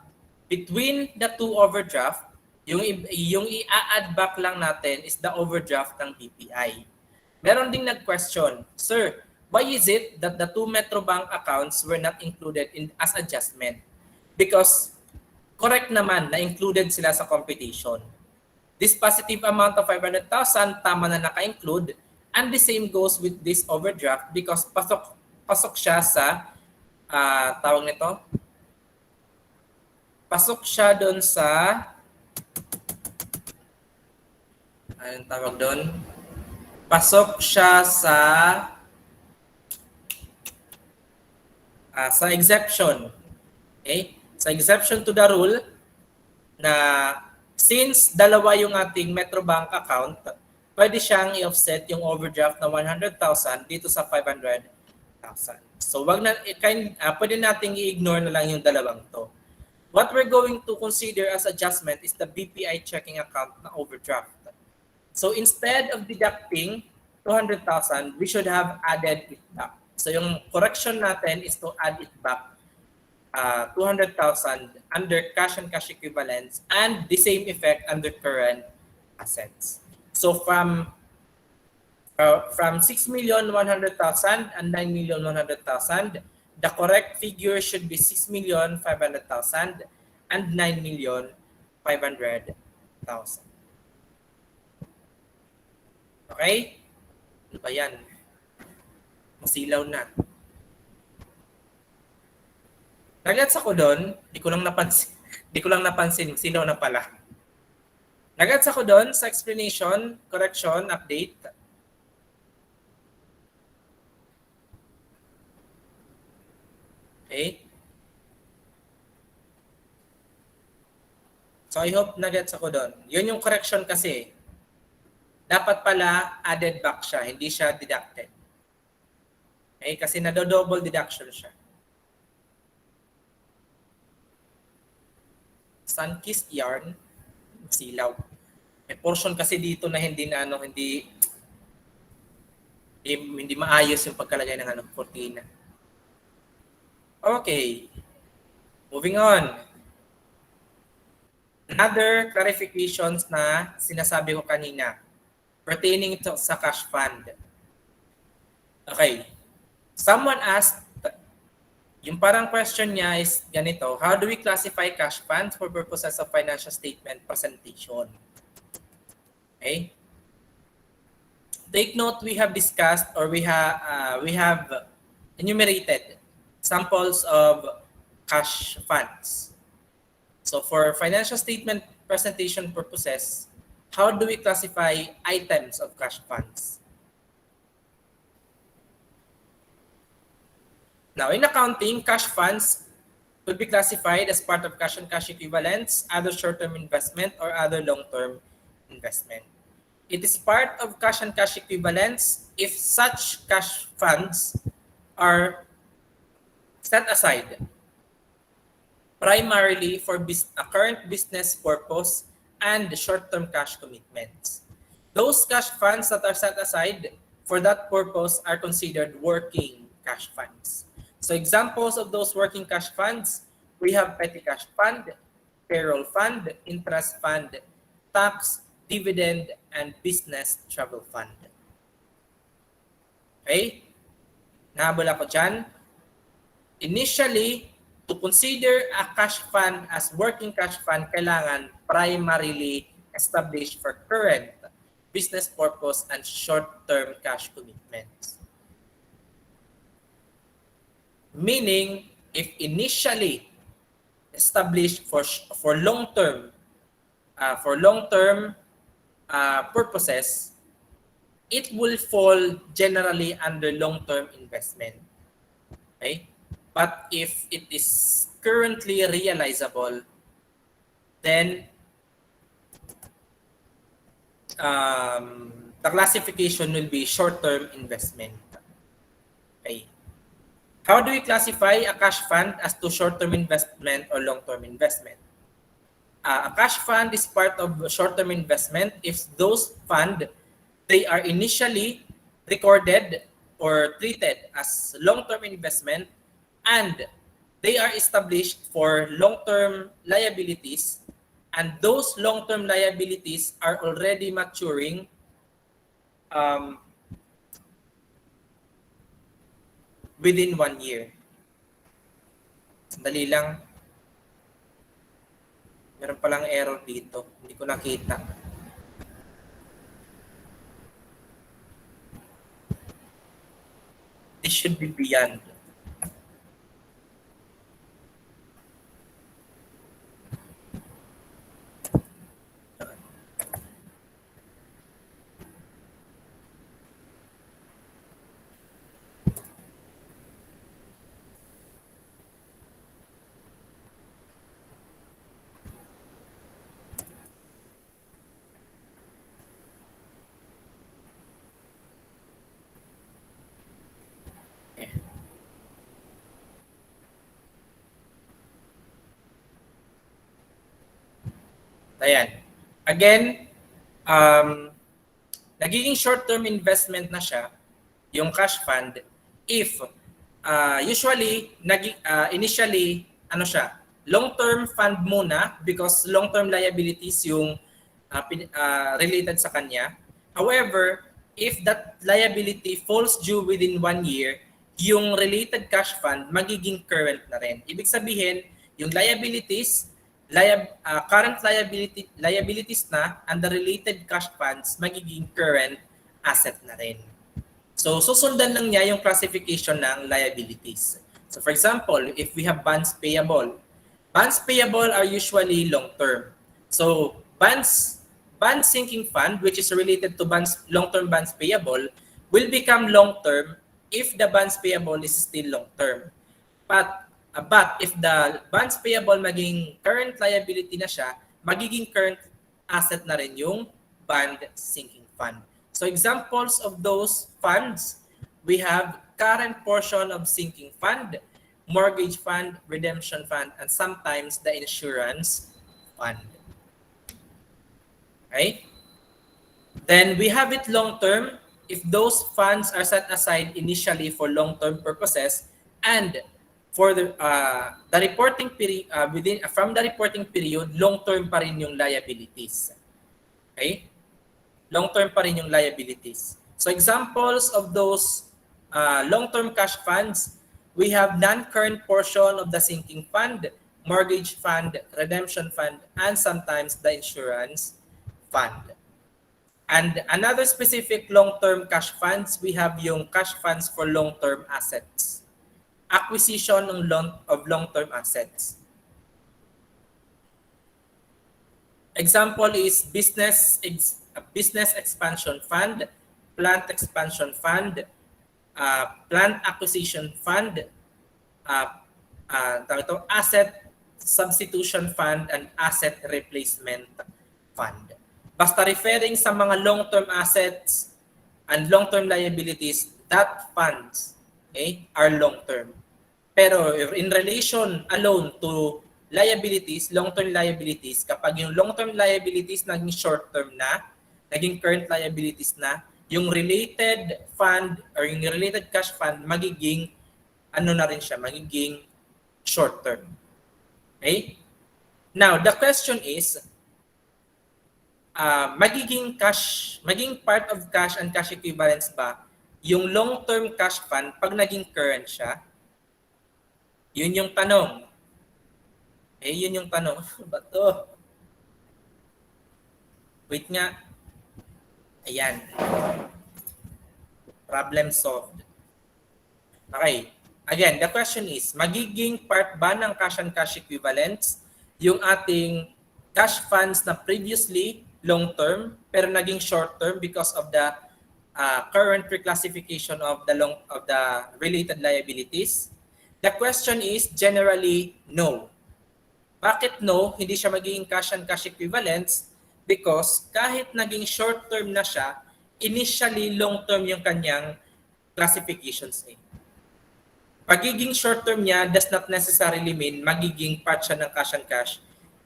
between the two overdraft, yung i-add back lang natin is the overdraft ng BPI. Meron ding nag-question, Sir, why is it that the 2 Metrobank accounts were not included as adjustment? Because correct naman na included sila sa computation. This positive amount of 500,000 tama na naka-include, and the same goes with this overdraft because pasok siya sa tawag nito. Pasok siya doon sa anong tawag doon? Pasok siya sa exception. Okay? Sa exception to the rule na since dalawa yung ating Metrobank account, pwede siyang i-offset yung overdraft na 100,000 dito sa 500,000. So pwede nating i-ignore na lang yung dalawang to. What we're going to consider as adjustment is the BPI checking account na overdraft. So instead of deducting 200,000, we should have added it back. So yung correction natin is to add it back 200,000 under cash and cash equivalents and the same effect under current assets. So from 6,100,000 and 9,100,000, the correct figure should be 6,500,000 and 9,500,000. Okay? Ano ba yan? Masilaw na. Nagets ako doon, di ko lang napansin, silaw na pala. Nagets ako doon sa explanation, correction, update. Okay? So I hope nagets ako doon. Yun yung correction kasi. Dapat pala added back siya, hindi siya deducted. Okay? Kasi nado-double deduction siya. Sun-kissed yarn, silaw. May portion kasi dito na hindi maayos yung pagkalagay ng cortina. Okay. Moving on. Another clarifications na sinasabi ko kanina pertaining to sa cash fund. Okay. Someone asked, yung parang question niya is ganito, how do we classify cash funds for purposes of financial statement presentation? Okay? Take note, we have discussed or we have enumerated samples of cash funds. So for financial statement presentation purposes, how do we classify items of cash funds? Now, in accounting, cash funds could be classified as part of cash and cash equivalents, other short-term investment, or other long-term investment. It is part of cash and cash equivalents if such cash funds are set aside primarily for a current business purpose and short-term cash commitments. Those cash funds that are set aside for that purpose are considered working cash funds. So examples of those working cash funds, we have petty cash fund, payroll fund, interest fund, tax, dividend, and business travel fund. Okay? Nahabol ako dyan. Initially, to consider a cash fund as working cash fund, kailangan primarily established for current business purpose and short-term cash commitments. Meaning, if initially established for long-term purposes, it will fall generally under long-term investment. Okay? But if it is currently realizable, then the classification will be short-term investment. Okay. How do we classify a cash fund as to short-term investment or long-term investment? A cash fund is part of short-term investment if those funds, they are initially recorded or treated as long-term investment and they are established for long-term liabilities, and those long-term liabilities are already maturing within 1 year. Sandali lang. Meron palang error dito. Hindi ko nakita. This should be beyond. Ayan. Again, nagiging short-term investment na siya, yung cash fund, if usually, initially, ano siya, long-term fund muna because long-term liabilities yung related sa kanya. However, if that liability falls due within 1 year, yung related cash fund magiging current na rin. Ibig sabihin, yung liabilities, current liabilities na and the related cash funds magiging current asset na rin. So susundan lang niya yung classification ng liabilities. So for example, if we have bonds payable are usually long-term. So bond sinking fund, which is related to long-term bonds payable, will become long-term if the bonds payable is still long-term. But if the bonds payable maging current liability na siya, magiging current asset na rin yung bond sinking fund. So examples of those funds, we have current portion of sinking fund, mortgage fund, redemption fund, and sometimes the insurance fund. Okay? Then we have it long-term if those funds are set aside initially for long-term purposes and for the reporting period from the reporting period, long-term pa rin yung liabilities. Okay? Long-term pa rin yung liabilities. So examples of those long-term cash funds, we have non-current portion of the sinking fund, mortgage fund, redemption fund, and sometimes the insurance fund. And another specific long-term cash funds, we have yung cash funds for long-term assets. Acquisition of long-term assets. Example is business expansion fund, plant expansion fund, plant acquisition fund, uh, asset substitution fund, and asset replacement fund. Basta referring sa mga long-term assets and long-term liabilities, that funds, okay, are long-term. Pero in relation alone to liabilities, long-term liabilities, kapag yung long-term liabilities naging short-term na, naging current liabilities na, yung related fund or yung related cash fund, magiging ano na rin siya, magiging short-term. Okay? Now, the question is, magiging part of cash and cash equivalents ba yung long-term cash fund pag naging current siya? Yun yung tanong. Yun yung tanong. Ba to? Wait nga. Ayan. Problem solved. Okay. Again, the question is, magiging part ba ng cash and cash equivalents yung ating cash funds na previously long-term pero naging short-term because of the current reclassification of the related liabilities? The question is generally no. Bakit no? Hindi siya magiging cash and cash equivalents because kahit naging short-term na siya, initially long-term yung kanyang classifications eh. Pagiging short-term niya does not necessarily mean magiging part siya ng cash and cash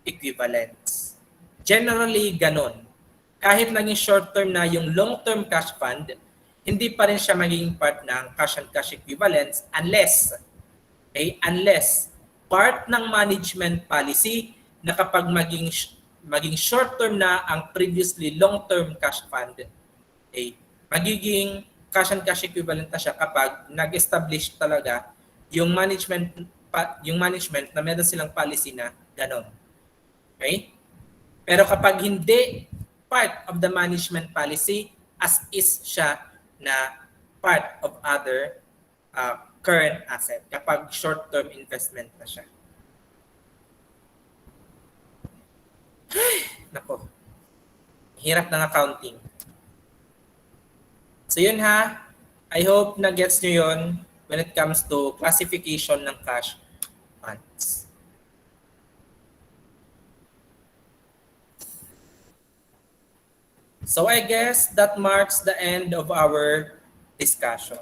equivalents. Generally, ganon. Kahit naging short-term na yung long-term cash fund, hindi pa rin siya magiging part ng cash and cash equivalents unless part ng management policy na kapag maging short-term na ang previously long-term cash fund, magiging cash and cash equivalent na siya kapag nag-establish talaga yung management na meron silang policy na ganon. Okay? Pero kapag hindi part of the management policy, as is siya na part of other current asset kapag short-term investment na siya. Ay, nako. Hirap ng accounting. So yun ha. I hope na gets nyo yun when it comes to classification ng cash funds. So I guess that marks the end of our discussion.